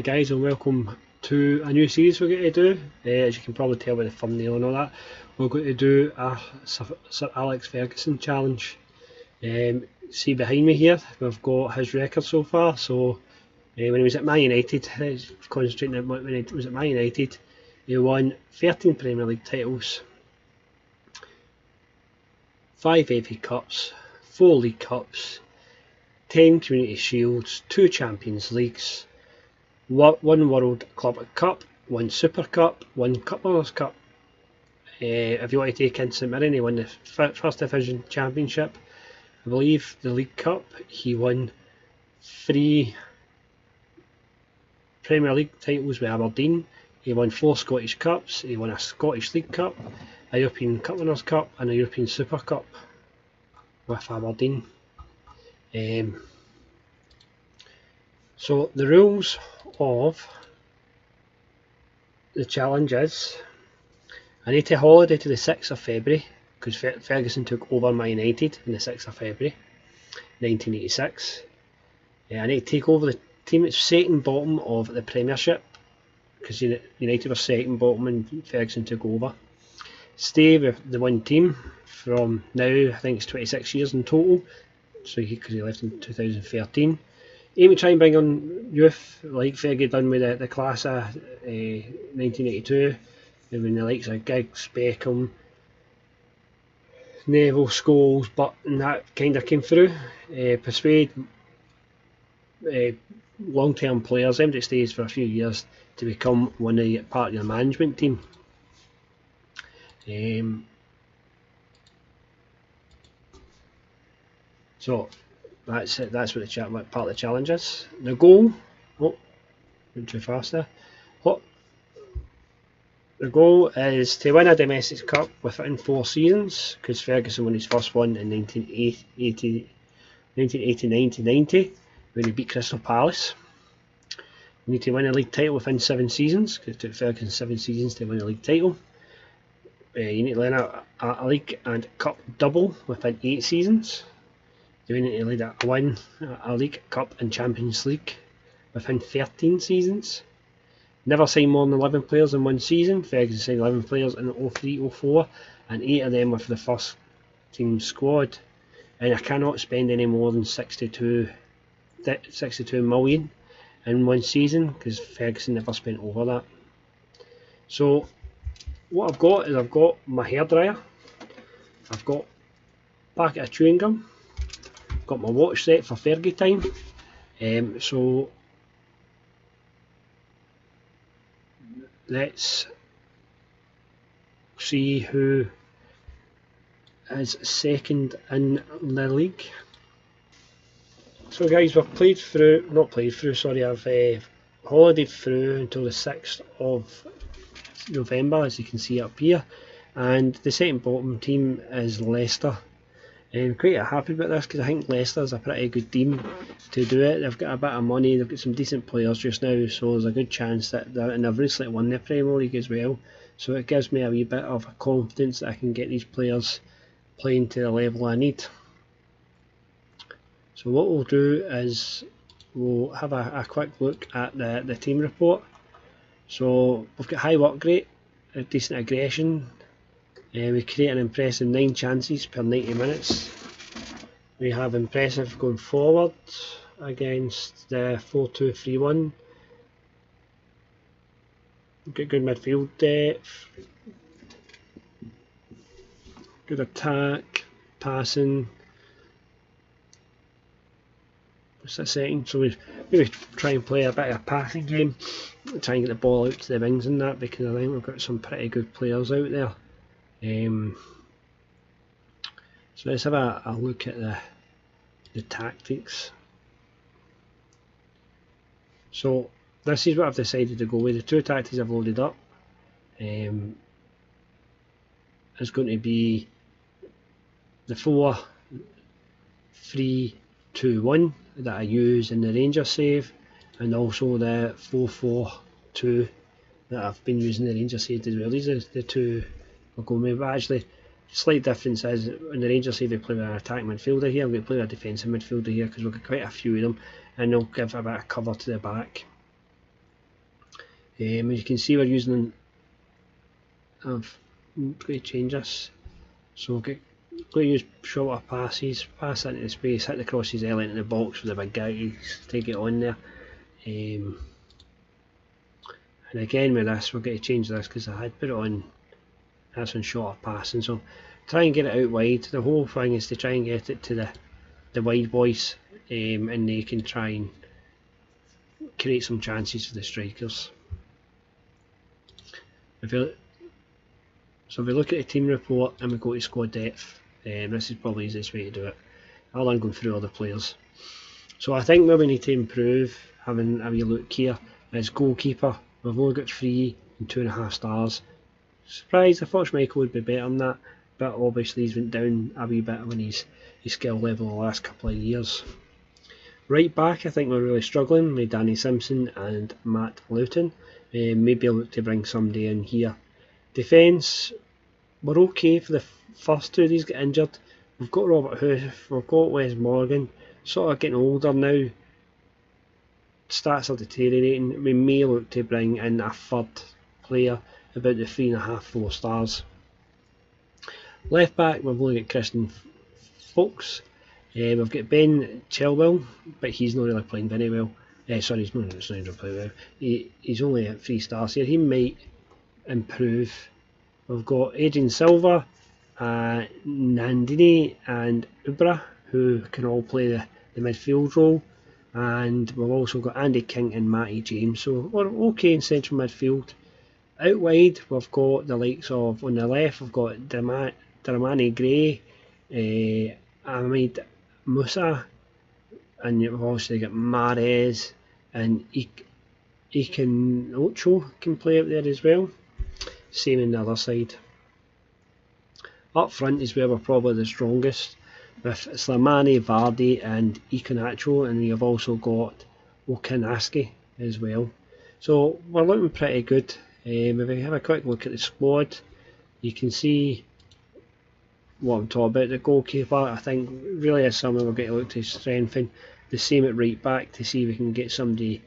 guys, and welcome to a new series we're going to do. As you can probably tell by the thumbnail and all that, we're going to do a Sir Alex Ferguson challenge. See behind me here, we've got his record so far. So when he was at Man United, concentrating on when he was at Man United, he won 13 Premier League titles, 5 FA Cups, 4 League Cups, 10 Community Shields, 2 Champions Leagues, 1 World Club Cup, 1 Super Cup, 1 Cup Winners' Cup. If you want to take in St Mirren, he won the First Division Championship. I believe the League Cup, he won 3 Premier League titles with Aberdeen. He won 4 Scottish Cups, he won a Scottish League Cup, a European Cup Winners' Cup and a European Super Cup with Aberdeen. So the rules of the challenge is, I need to holiday to the 6th of February because Ferguson took over Man United on the 6th of February 1986. I need to take over the team that's second bottom of the Premiership because United were second bottom and Ferguson took over. Stay with the one team from now, I think it's 26 years in total, so because he left in 2013. Aim to try and bring on youth like Fergie done with the class of 1982, when the likes of Giggs, Beckham, Neville, Scholes, but that kind of came through. Persuade long-term players, them that stays for a few years, to become part of your management team. So that's it. That's what part of the challenge is. The goal. Oh, went too fast there. The goal is to win a domestic cup within 4 seasons, because Ferguson won his first one in 1989-90 when he beat Crystal Palace. You need to win a league title within 7 seasons, because it took Ferguson 7 seasons to win a league title. You need to win a league and cup double within 8 seasons. You need to win a league, cup and Champions League within 13 seasons. Never sign more than 11 players in one season. Ferguson signed 11 players in 03-04 and 8 of them with the first team squad. And I cannot spend any more than 62 million in one season, because Ferguson never spent over that. So what I've got is I've got my hairdryer, I've got a packet of chewing gum, I've got my watch set for Fergie time. So let's see who is second in the league. So guys, we've I've holidayed through until the 6th of November, as you can see up here, and the second bottom team is Leicester. I'm quite happy about this because I think Leicester's a pretty good team to do it. They've got a bit of money, they've got some decent players just now, so there's a good chance that and they've recently won the Premier League as well, so it gives me a wee bit of confidence that I can get these players playing to the level I need. So what we'll do is we'll have a quick look at the team report. So we've got high work rate, decent aggression. We create an impressive 9 chances per 90 minutes. We have impressive going forward against the 4-2-3-1. We've got good midfield depth, good attack, passing. What's that setting? So we maybe try and play a bit of a passing game, try and get the ball out to the wings and that, because I think we've got some pretty good players out there. So let's have a look at the tactics. So this is what I've decided to go with. The 2 tactics I've loaded up is going to be the 4-3-2-1 that I use in the Rangers save, and also the 4-4-2 that I've been using the Rangers save as well. These are the 2 I'll go with, but actually slight difference is in the Rangers save we play with an attacking midfielder here, we play with a defensive midfielder here because we've got quite a few of them, and they'll give a bit of cover to the back. As you can see, we're using. I'm going to change this. So we're going to use shorter passes, pass into the space, hit the crosses early into the box for the big guys, take it on there. And again with this, we're going to change this because I had put it on. That's on shorter passing, so try and get it out wide. The whole thing is to try and get it to the wide boys, and they can try and create some chances for the strikers. If we look at the team report and we go to squad depth, this is probably the easiest way to do it, other than going through other players. So I think where we need to improve, having a wee look here, is goalkeeper. We've only got 3 and 2.5 stars. Surprised, I thought Schmeichel would be better than that, but obviously he's went down a wee bit on his skill level the last couple of years. Right back, I think we're really struggling with Danny Simpson and Matt Luton. Maybe I'll look to bring somebody in here. Defence, we're okay for the first 2 of these get injured. We've got Robert Huth, we've got Wes Morgan, sort of getting older now. Stats are deteriorating. We may look to bring in a third player, about the 3.5-4 stars. Left back, we've only got Christian Folks. We've got Ben Chilwell, but he's not really playing very well. Sorry, he's not really playing well. He's only at 3 stars here. He might improve. We've got Adrian Silva, Nandini and Ubra, who can all play the midfield role. And we've also got Andy King and Matty James, so we're okay in central midfield. Out wide, we've got the likes of, on the left, we've got Dramani Gray, Ahmed Musa, and you've also got Mahrez and Iken Ocho can play up there as well. Same on the other side. Up front is where we're probably the strongest, with Slimani, Vardy and Iheanacho, and we've also got Okanaski as well. So we're looking pretty good. If we have a quick look at the squad, you can see what I'm talking about. The goalkeeper, I think, really is something we're going to look to strengthen. The same at right back to see if we can get somebody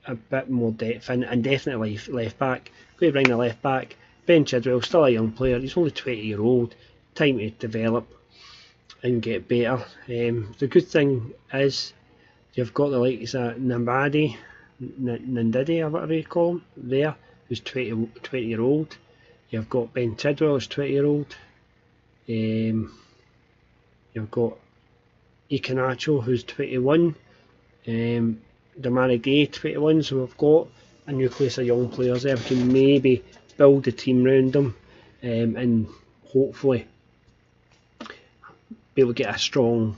a bit more depth in, and definitely left back. Going to bring the left back. Ben Chidwell, still a young player, he's only 20-year-old, time to develop and get better. The good thing is you've got the likes of Nandidi, or whatever you call him, there, who's 20-year-old. You've got Ben Chidwell, who's 20-year-old. You've got Iheanacho, who's 21. Damari Gray, 21. So we've got a nucleus of young players there. We can maybe build the team around them, and hopefully be able to get a strong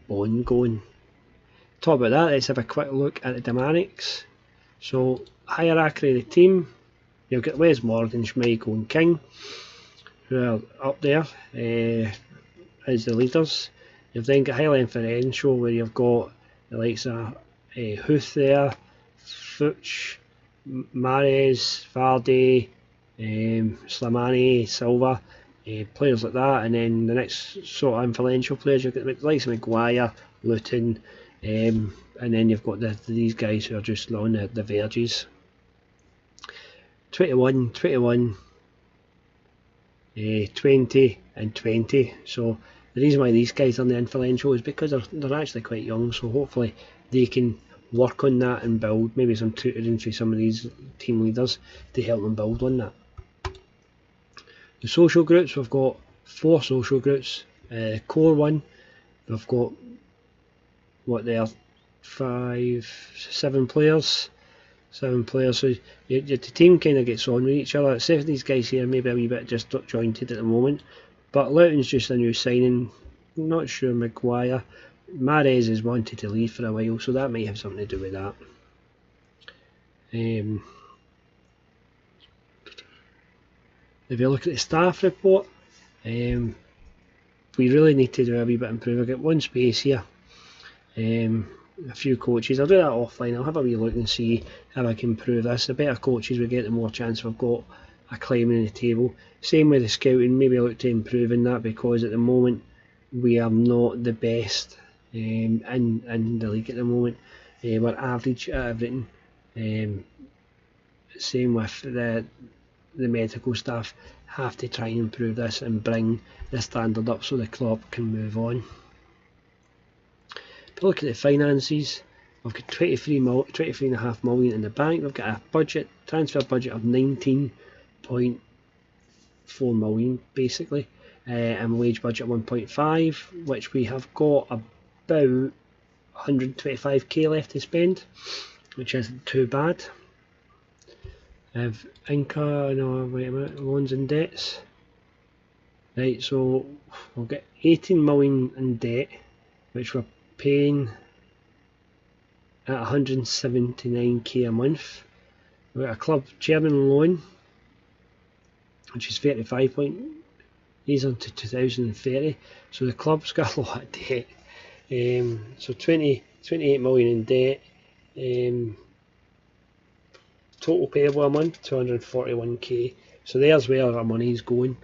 bond going. Talk about that, let's have a quick look at the dynamics. So, hierarchy of the team, you've got Wes Morgan, Schmeichel and King, who are up there as the leaders. You've then got highly inferential, where you've got the likes of Huth there, Fuchs, Mahrez, Vardy, Slimani, Silva, players like that. And then the next sort of influential players, you've got the likes of Maguire, Luton, and then you've got these guys who are just on the verges. 21, 20 and 20. So the reason why these guys are the influential is because they're actually quite young, so hopefully they can work on that and build maybe some tutoring for some of these team leaders to help them build on that. The social groups, we've got 4 social groups. Core 1, we've got what they are, 7 players. 7 players, so the team kind of gets on with each other. Except for these guys here, maybe a wee bit just jointed at the moment. But Luton's just a new signing. Not sure Maguire. Mahrez has wanted to leave for a while, so that might have something to do with that. If you look at the staff report, we really need to do a wee bit of improvement. I've got one space here. A few coaches. I'll do that offline. I'll have a wee look and see how I can improve this. The better coaches we get, the more chance we've got of climbing the table. Same with the scouting. Maybe I'll look to improve in that, because at the moment we are not the best in the league at the moment. We're average at everything. Same with the medical staff have to try and improve this and bring the standard up so the club can move on. If you look at the finances, we've got 23.5 million in the bank. We've got a transfer budget of 19.4 million basically, and a wage budget of 1.5, which we have got about 125k left to spend, which isn't too bad. Loans and debts. Right, so we'll get 18 million in debt, which we're paying at 179k a month. We've got a club chairman loan, which is 35 point. He's on to 2030, so the club's got a lot of debt. So 28 million in debt. Total payable a month 241k. So there's where our money's going.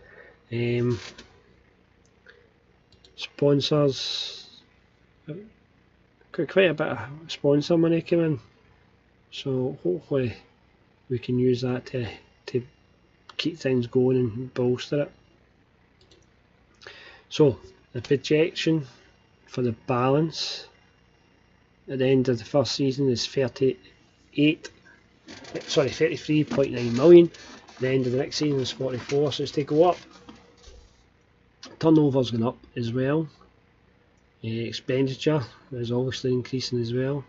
Sponsors, got quite a bit of sponsor money came in, so hopefully we can use that to keep things going and bolster it. So the projection for the balance at the end of the first season is 33.9 million. The end of the next season is 44, so it's to go up. Turnover's going up as well. Expenditure is obviously increasing as well.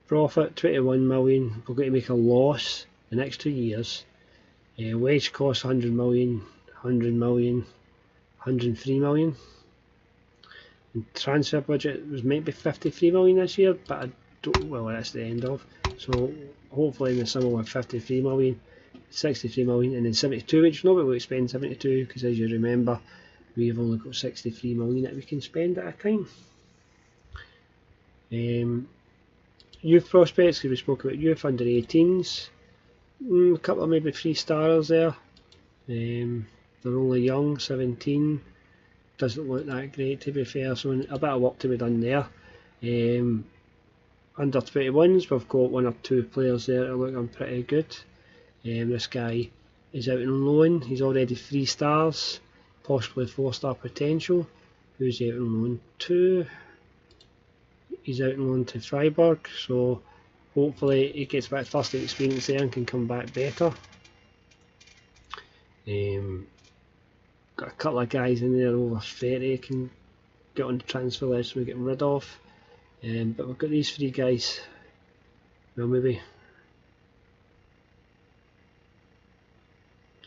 Profit 21 million. We're going to make a loss the next 2 years. Wage cost 100 million, 100 million, 103 million. And transfer budget was meant to be 53 million this year, but I don't, well, that's the end of. So hopefully in the summer we'll have 53 million, 63 million, and then 72, which nobody will spend 72 because, as you remember, we've only got 63 million that we can spend at a time. Youth prospects, because we spoke about youth under 18s. A couple of maybe 3-stars there. They're only young, 17. Doesn't look that great to be fair, so a bit of work to be done there. Under 21s, we've got 1 or 2 players there that are looking pretty good. This guy is out on loan. He's already 3 stars, possibly 4-star potential. Who's he out on loan to? He's out on loan to Freiburg, so hopefully he gets a bit of first experience there and can come back better. Got a couple of guys in there over 30 can get on the transfer list so we get rid of. But we've got these 3 guys. Well, maybe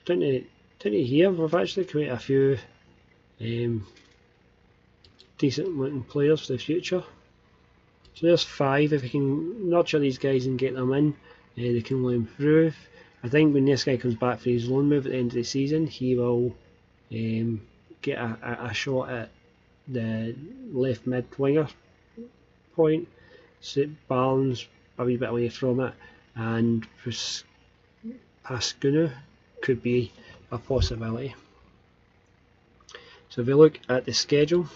down to here we've actually quite a few decent looking players for the future. So there's 5. If we can nurture these guys and get them in, they can only improve. I think when this guy comes back for his loan move at the end of the season, he will get a shot at the left mid winger point, so balance a wee bit away from it, and Pascunu could be a possibility. So if we look at the schedule,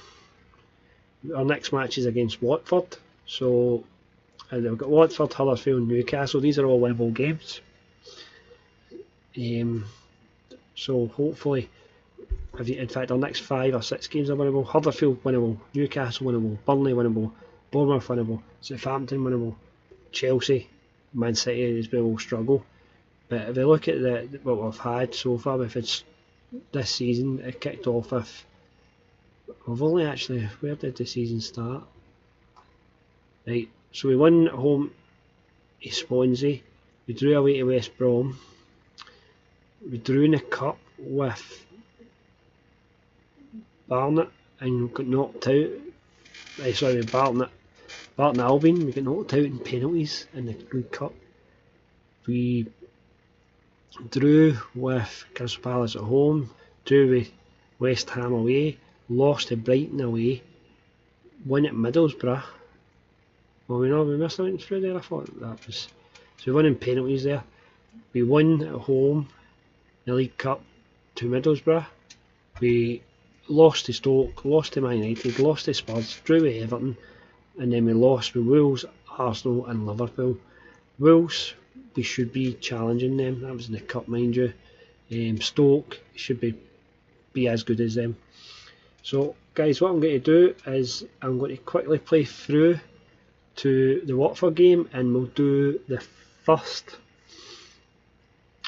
our next match is against Watford. So we've got Watford, Huddersfield, Newcastle. These are all winnable games. So hopefully, in fact, our next 5 or 6 games are winnable. Huddersfield winnable, Newcastle winnable, Burnley winnable, Bournemouth winnable, Southampton winnable, Chelsea, Man City as well will struggle. But if we look at what we've had so far, if it's this season, it kicked off with, we've only actually, where did the season start? Right, so we won at home to Swansea, we drew away to West Brom, we drew in the cup with Barnet and got knocked out. Barton Albion, we got knocked out in penalties in the League Cup. We drew with Crystal Palace at home, drew with West Ham away, lost to Brighton away, won at Middlesbrough. Well, we missed out through there. I thought that was. So we won in penalties there. We won at home, the League Cup to Middlesbrough. We lost to Stoke, lost to Man United, lost to Spurs, drew with Everton, and then we lost with Wolves, Arsenal and Liverpool. Wolves, we should be challenging them. That was in the cup, mind you. Stoke should be as good as them. So guys, what I'm going to do is I'm going to quickly play through to the Watford game, and we'll do the first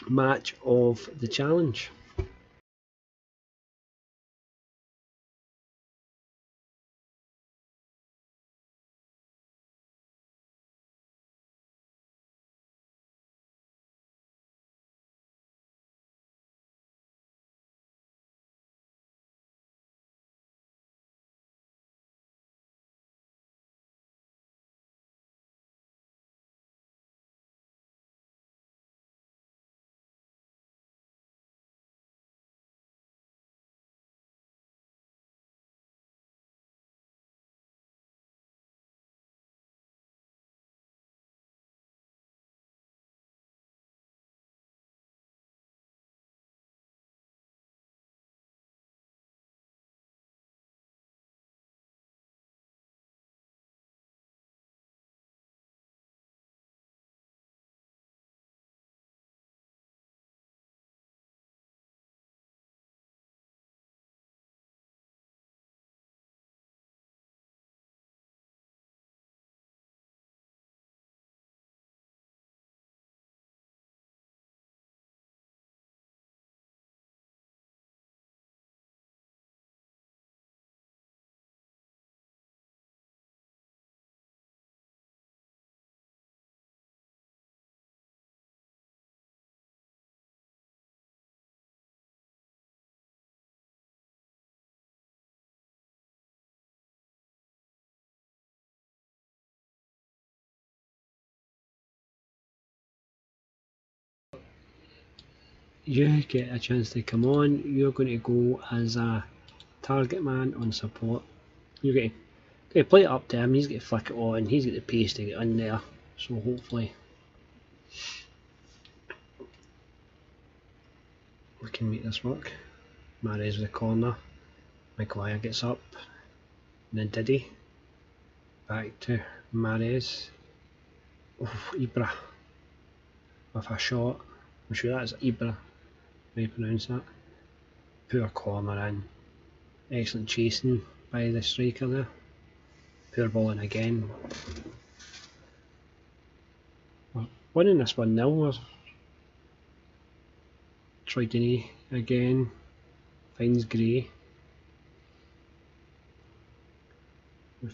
match of the challenge. You get a chance to come on. You're going to go as a target man on support. You're going to play it up to him. He's going to flick it on. He's got the pace to get in there. So hopefully we can make this work. Mahrez with the corner. Maguire gets up. And then Diddy. Back to Mahrez. Oh, Ibra with a shot. I'm sure that's Ibra. How you pronounce that? Poor corner in. Excellent chasing by the striker there. Poor ball in again. We're winning this 1-0. Troy Deeney again. Finds Gray.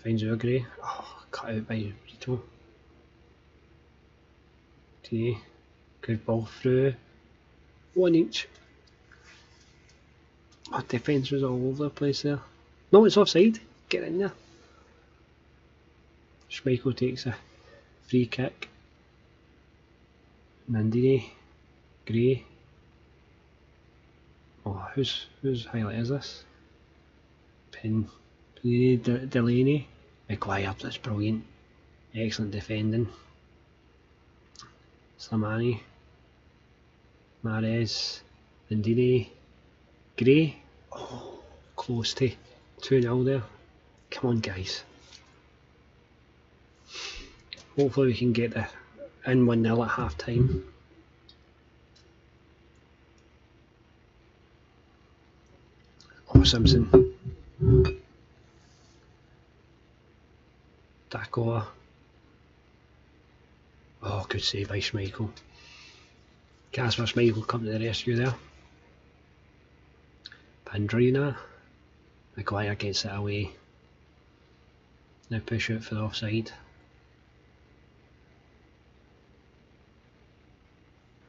Finds our Gray. Oh, cut out by Rito. Deeney. Good ball through. One each. Our defence was all over the place there. No, it's offside. Get in there. Schmeichel takes a free kick. Nandini. Gray. Oh, whose highlight is this? Delaney. Maguire, that's brilliant. Excellent defending. Slimani. Mahrez. Nandini. Gray. Oh, close to 2-0 there. Come on, guys. Hopefully we can get in 1-0 at half time. Oh, Simpson. Dakoa. Oh, good save by Schmeichel. Casper Schmeichel come to the rescue there. Pandrina. Maguire gets it away. Now push out for the offside.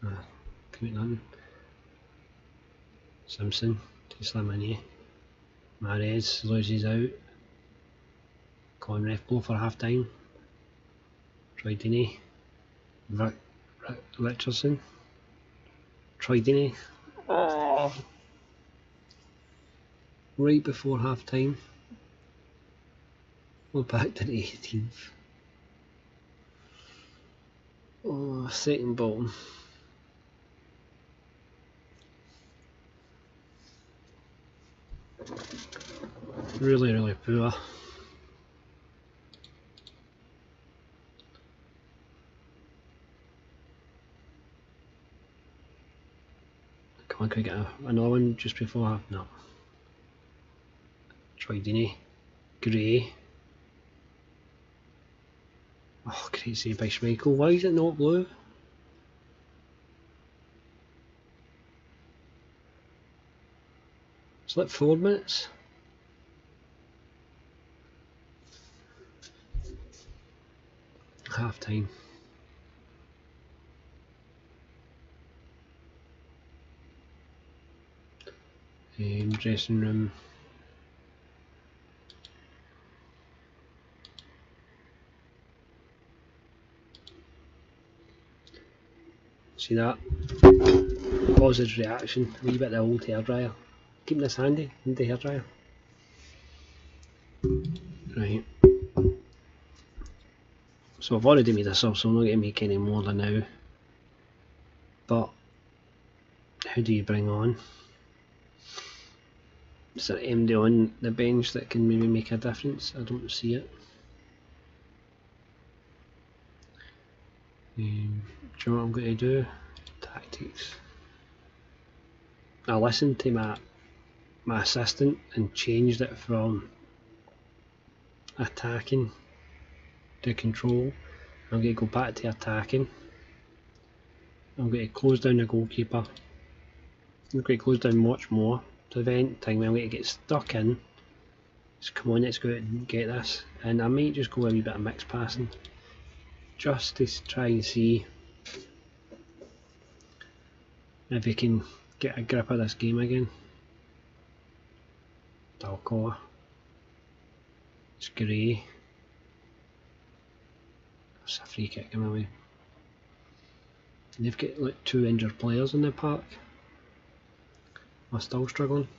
Nothing. Simpson to Slimani. Mahrez loses out. Conref blow for half time. Troy Deeney. Richardson. Troy Deeney. Oh. Right before half time. We're back to the 18th. Oh, second ball. Really poor. I could get another one just before. No. Troy Deeney. Gray. Oh, great save by Schmeichel. Why is it not blue? It's like 4 minutes. Half time. Dressing room. See that? Positive reaction. A wee bit of the old hairdryer. Keeping this handy. Need the hairdryer. Right. So I've already made this up, so I'm not going to make any more than now. But who do you bring on? Is there anybody on the bench that can maybe make a difference? I don't see it. Do you know what I'm going to do? Tactics. I listened to my assistant and changed it from attacking to control. I'm going to go back to attacking. I'm going to close down the goalkeeper. I'm going to close down much more to prevent time where I'm going to get stuck in. So come on, let's go out and get this. And I might just go a wee bit of mixed passing just to try and see if we can get a grip of this game again. Dalcoa. It's Gray. That's a free kick in a way. They've got like 2 injured players in the park. We're still struggling.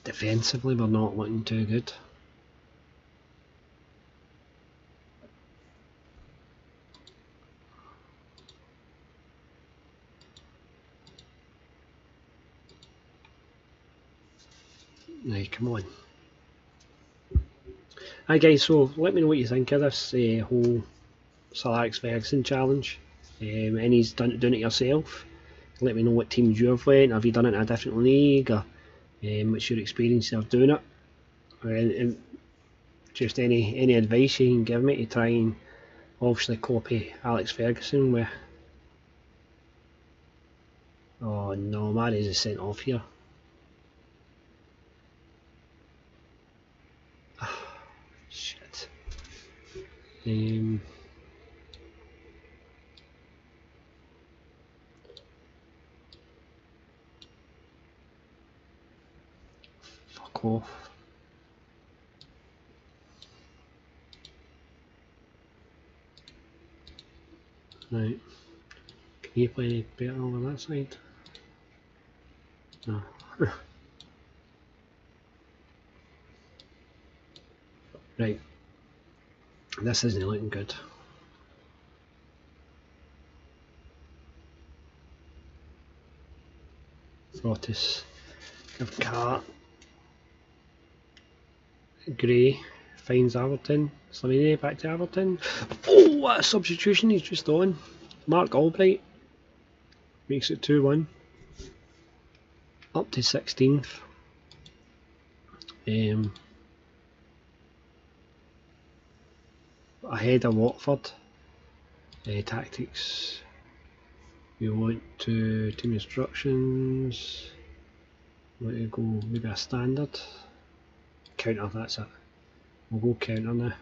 Defensively we're not looking too good. Right, come on. Hi guys, so let me know what you think of this whole Sir Alex Ferguson challenge. And he's doing it yourself. Let me know what teams you've went. Have you done it in a different league, or what's your experience of doing it? And just any advice you can give me to try and obviously copy Alex Ferguson with. Oh no, Mahrez is sent off here. Shit. Fuck off. Right. Can you play any better over that side? No. Right. This isn't looking good. Fortis. Car. Gray finds Everton. Slimini back to Everton. Oh, what a substitution he's just on. Mark Albright makes it 2-1. Up to 16th. Ahead of Watford. Tactics. We want to team instructions. We want to go maybe a standard. Counter, that's it. We'll go counter now.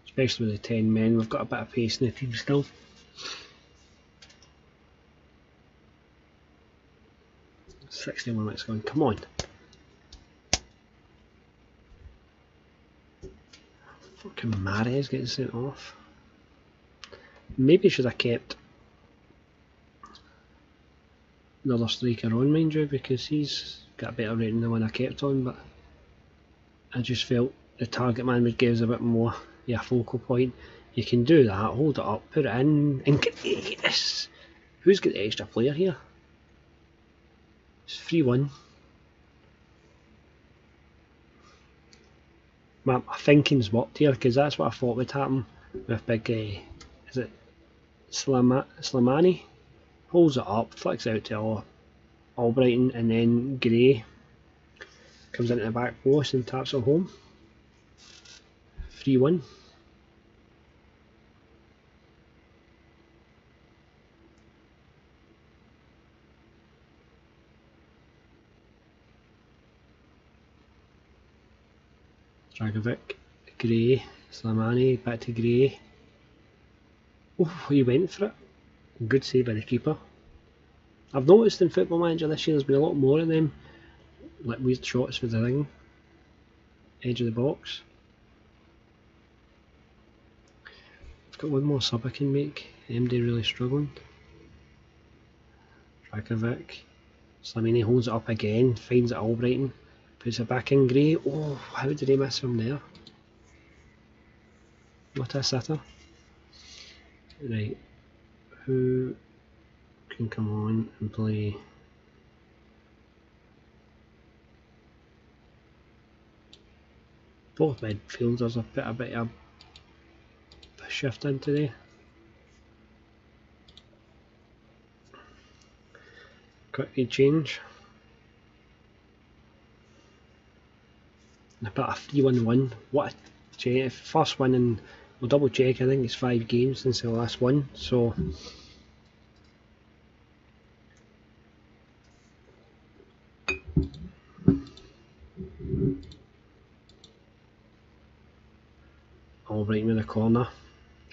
Especially with the 10 men, we've got a bit of pace in the team still. $61 minutes gone, come on. Fucking Mahrez getting sent off. Maybe should have kept another striker on, mind you, because he's got a better rating than the one I kept on, but I just felt the target man would give us a bit more focal point. You can do that, hold it up, put it in, and get this. Who's got the extra player here? It's 3-1. My thinking's worked here, because that's what I thought would happen with big, is it Slimani? Holds it up, flicks out to all Albrighton, and then Gray comes into the back post and taps it home. 3-1. Dragovic, Gray, Slimani, back to Gray. Oh, he went for it. Good save by the keeper. I've noticed in Football Manager this year there's been a lot more of them, like weird shots with the ring, edge of the box. I've got one more sub I can make. MD really struggling. Dragovic, Slimani holds it up again, finds it Albrighton, puts it back in Gray. Oh, how did he miss him there? What a sitter. Right, who can come on and play? Both midfielders have put a bit of a shift in today. Quickly change. And I put a 3-1 win. What a check. First win in, we'll double check, I think it's 5 games since the last one. So Albrighton with a corner.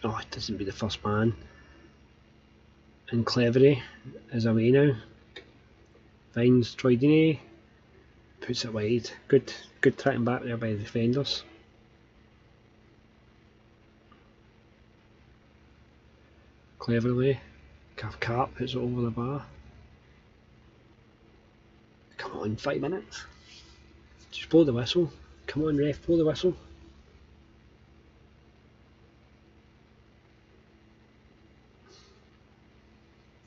Oh, it doesn't be the first man. And Clevery is away now. Finds Troy Deeney, puts it wide. Good tracking back there by the defenders. Cleverly, Cathcart puts it over the bar. Come on, 5 minutes. Just blow the whistle. Come on, ref, blow the whistle.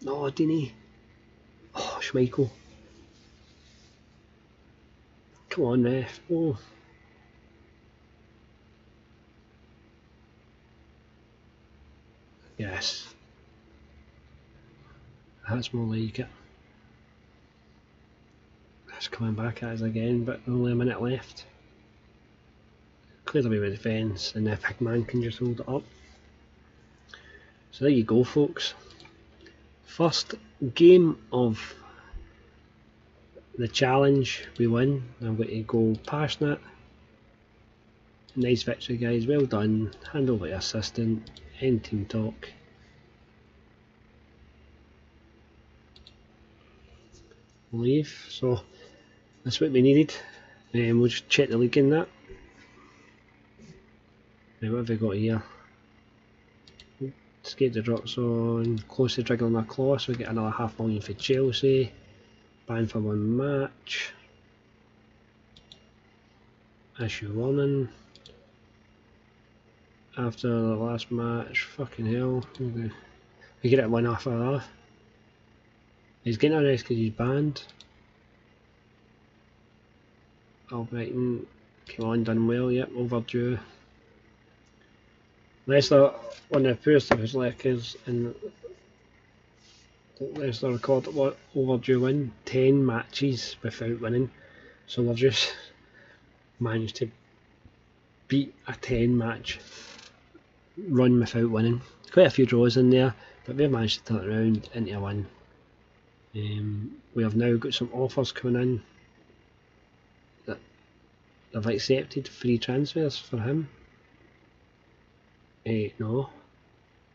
No, Deeney. Oh, Schmeichel. Come on, ref. Oh. Yes. That's more like it. That's coming back at us again, but only a minute left. Cleared away with defence, and the big man can just hold it up. So there you go, folks. First game of the challenge, we win. I'm going to go passionate. Nice victory, guys. Well done. Hand over to assistant. End team talk. Leave. So that's what we needed. We'll just check the league in that. Right, what have we got here? Skate the drops on. Close to Driggling our claw, so we get another $500,000 for Chelsea. Banned for 1 match. Issue warning. After the last match, fucking hell. We get it 1 after that. He's getting arrested because he's banned. Albrighton, come on, done well, yep, overdue. Leicester, one of the poorest of his records, and Leicester record overdue win, 10 matches without winning. So they've just managed to beat a 10 match run without winning. Quite a few draws in there, but we've managed to turn it around into a win. We have now got some offers coming in that they've accepted free transfers for him. No,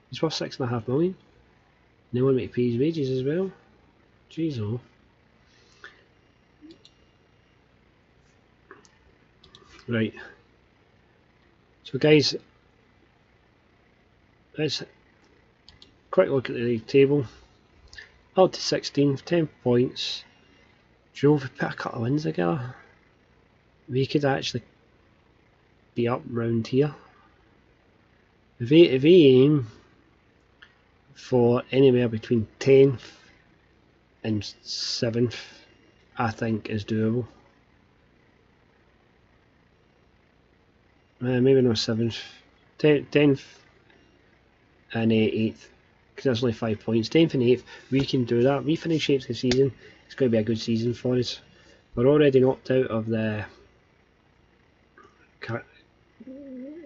he's worth $6.5 million. They want me to pay his wages as well. Jeez, oh. Right. So, guys, let's quick look at the league table. Up to 16th, 10 points. Do you know, if we put a couple of wins together, we could actually be up round here. If we aim for anywhere between 10th and 7th, I think is doable. Maybe not 7th, 10th and 8th, because that's only 5 points. 10th and 8th, we can do that. We finish 8th of the season, it's going to be a good season for us. We're already knocked out of the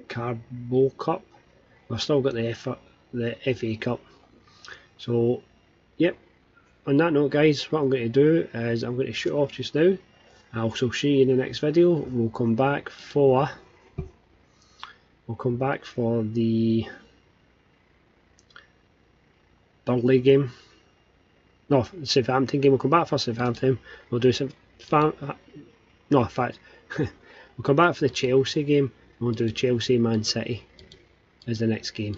Carbo Cup. We've still got the FA Cup. So, yep. On that note, guys, what I'm going to do is I'm going to shoot off just now. I'll see you in the next video. We'll come back for the Burnley game. No, Southampton game. We'll come back for Southampton. We'll do some. No, in fact, we'll come back for the Chelsea game. And we'll do Chelsea Man City as the next game.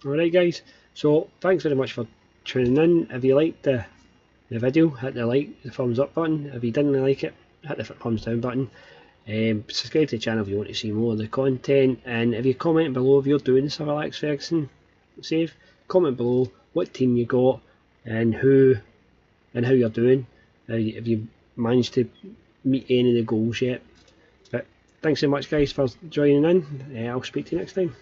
Alright, guys. So thanks very much for tuning in. If you liked the video, hit the thumbs up button. If you didn't like it, hit the thumbs down button. Subscribe to the channel if you want to see more of the content, and if you comment below if you're doing the Sir Alex Ferguson save, comment below what team you got and who and how you're doing, if you managed to meet any of the goals yet. But thanks so much, guys, for joining in. I'll speak to you next time.